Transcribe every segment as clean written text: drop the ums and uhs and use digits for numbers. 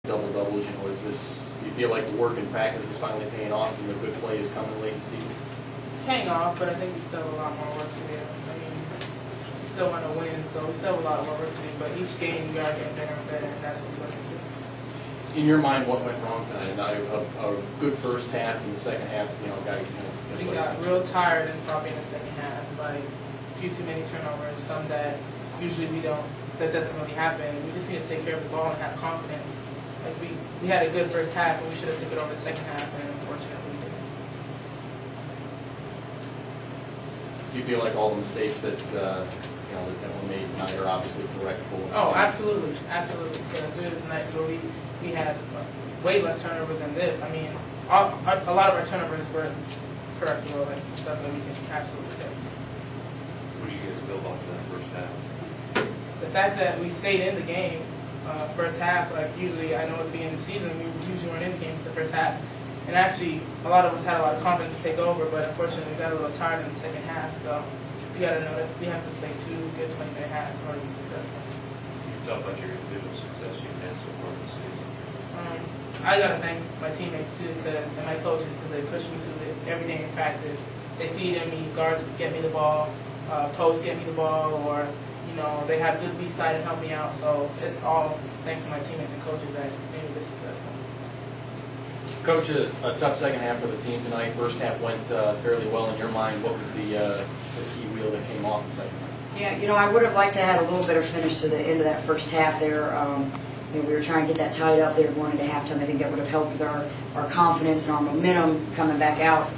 double-doubles. You know, do you feel like the work in practice is finally paying off and the good play is coming late in the season? It's paying off, but I think we still have a lot more work to do. I mean, we still want to win, so we still have a lot more work to do. But each game, we got to get better and better, and that's what we want to see. In your mind, what went wrong tonight? A good first half and the second half, We got real tired and sloppy in the second half. Like, a few too many turnovers, some that usually we don't. That doesn't really happen. We just need to take care of the ball and have confidence. Like we had a good first half, and we should have took it over the second half, and unfortunately we didn't. Do you feel like all the mistakes that that were made tonight are obviously correctable? Oh, absolutely, absolutely. Because it was nights where we had way less turnovers than this. I mean, a lot of our turnovers were correctable, like stuff that we can absolutely fix. What do you guys feel about that first half? The fact that we stayed in the game first half, like usually I know at the beginning of the season we usually weren't in the games for the first half, and actually a lot of us had a lot of confidence to take over, but unfortunately we got a little tired in the second half, so we got to know that we have to play 2 good 20-minute halves in order to be successful. You talk about your individual success you've had so far this season. I got to thank my teammates too, and my coaches, because they push me to it every day in practice. They see it in me, guards get me the ball, posts get me the ball, or they have good weak side and help me out. So it's all thanks to my teammates and coaches that made me this successful. Coach, a tough second half for the team tonight. First half went fairly well in your mind. What was the key wheel that came off the second half? Yeah, I would have liked to have had a little better finish to the end of that first half there. We were trying to get that tied up there going into halftime. I think that would have helped with our confidence and our momentum coming back out.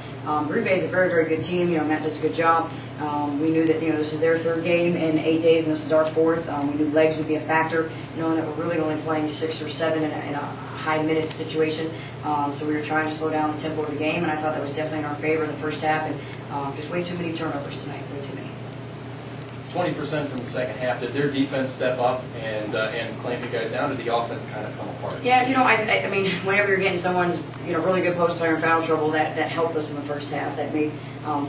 Green Bay is a very, very good team. Matt does a good job. We knew that this is their 3rd game in 8 days, and this is our 4th. We knew legs would be a factor, and that we're really only playing 6 or 7 in a high-minute situation. So we were trying to slow down the tempo of the game, and I thought that was definitely in our favor in the first half. And just way too many turnovers tonight, way too many. 20% from the second half. Did their defense step up and clamp you guys down? Did the offense kind of come apart? Yeah, I mean, whenever you're getting someone's really good post player in foul trouble, that helped us in the first half. That made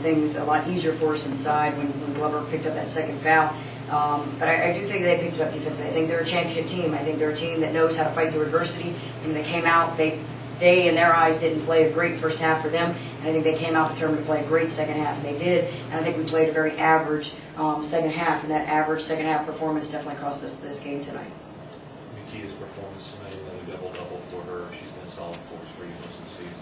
things a lot easier for us inside when Glover picked up that second foul. But I do think they picked it up defensively. I think they're a championship team. I think they're a team that knows how to fight through adversity. And they came out, they in their eyes didn't play a great first half for them, and I think they came out determined to play a great second half, and they did. And I think we played a very average second half, and that average second half performance definitely cost us this game tonight. Nikita's performance tonight, another double-double for her. She's been a solid force for you most of the season.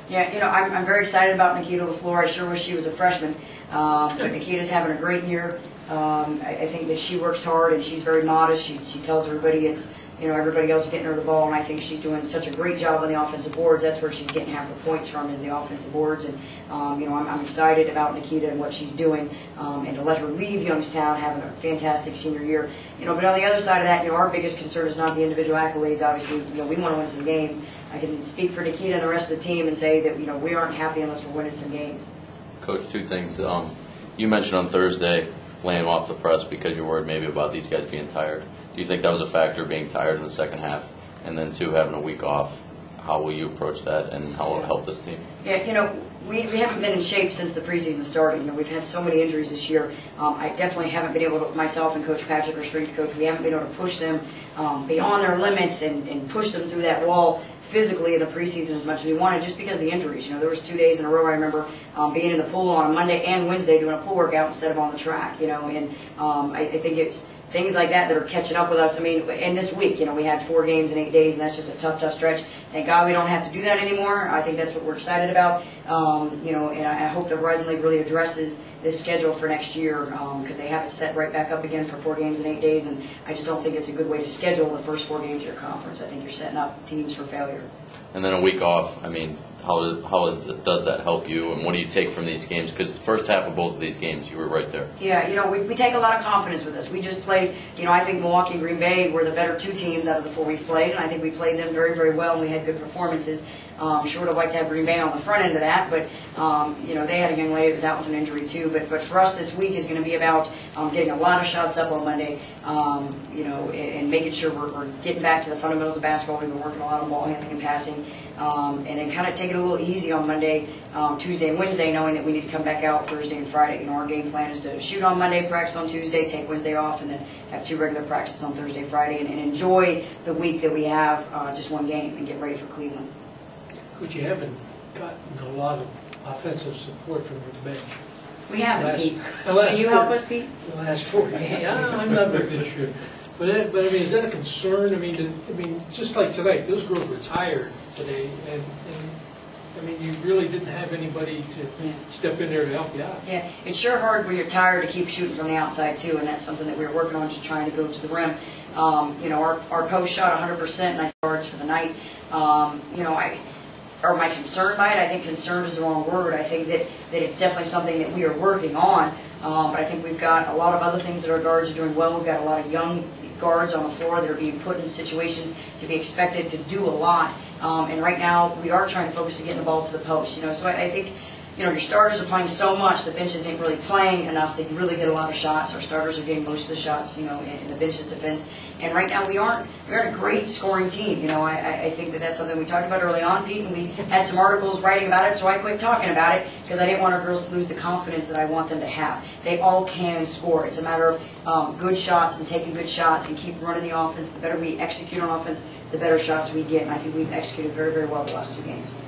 Yeah, I'm very excited about Nikita LaFleur. I sure wish she was a freshman, but Nikita's having a great year. I think that she works hard and she's very modest. She tells everybody it's everybody else is getting her the ball, and I think she's doing such a great job on the offensive boards. That's where she's getting half the points from, is the offensive boards. And I'm excited about Nikita and what she's doing, and to let her leave Youngstown having a fantastic senior year. But on the other side of that, our biggest concern is not the individual accolades. Obviously, we want to win some games. I can speak for Nikita and the rest of the team and say that we aren't happy unless we're winning some games. Coach, 2 things. You mentioned on Thursday laying off the press because you're worried maybe about these guys being tired. Do you think that was a factor, being tired in the second half? And then 2, having a week off. How will you approach that, and how will it help this team? Yeah, we haven't been in shape since the preseason started. We've had so many injuries this year. I definitely haven't been able to, myself and Coach Patrick, our strength coach, we haven't been able to push them beyond their limits and push them through that wall physically in the preseason as much as we wanted, just because of the injuries. There was 2 days in a row I remember being in the pool on a Monday and Wednesday doing a pool workout instead of on the track. And I think it's things like that are catching up with us. I mean, and this week, we had 4 games in 8 days, and that's just a tough stretch. Thank God we don't have to do that anymore. I think that's what we're excited about. And I hope the Horizon League really addresses this schedule for next year, because they have it set right back up again for 4 games in 8 days, and I just don't think it's a good way to schedule the first 4 games of your conference. I think you're setting up teams for failure. And then a week off, I mean, does that help you, and what do you take from these games? Because the first half of both of these games, you were right there. Yeah, we take a lot of confidence with this. We just played, I think Milwaukee and Green Bay were the better 2 teams out of the 4 we've played, and I think we played them very, very well, and we had good performances. Sure would have liked to have Green Bay on the front end of that, but, they had a young lady who was out with an injury too. But for us this week is going to be about getting a lot of shots up on Monday, and making sure we're getting back to the fundamentals of basketball. We've been working a lot on ball handling and passing, and then kind of taking a little easy on Monday, Tuesday, and Wednesday, knowing that we need to come back out Thursday and Friday. You know, our game plan is to shoot on Monday, practice on Tuesday, take Wednesday off, and then have 2 regular practices on Thursday, Friday, and enjoy the week that we have, just 1 game, and get ready for Cleveland. Coach, you haven't gotten a lot of offensive support from your bench. We haven't, Pete. the last Can you help us, Pete? The last 4 games. I'm not very good sure. But I mean, is that a concern? I mean, just like tonight, those girls were tired today, and I mean, you really didn't have anybody to step in there to help you out. Yeah, it's sure hard when you're tired to keep shooting from the outside too, and that's something that we're working on, just trying to go to the rim. You know, our post shot 100%, 9 yards for the night. You know, am I concerned by it? I think concerned is the wrong word. I think that it's definitely something that we are working on. But I think we've got a lot of other things that our guards are doing well. We've got a lot of young guards on the floor that are being put in situations to be expected to do a lot. And right now, we are trying to focus on getting the ball to the post. You know, so I think, you know, your starters are playing so much, the benches ain't really playing enough to really get a lot of shots. Our starters are getting most of the shots, you know, in the bench's defense. And right now, we aren't a great scoring team. You know, I think that's something we talked about early on, Pete, and we had some articles writing about it, so I quit talking about it because I didn't want our girls to lose the confidence that I want them to have. They all can score. It's a matter of good shots and taking good shots and keep running the offense. The better we execute on offense, the better shots we get. And I think we've executed very, very well the last 2 games.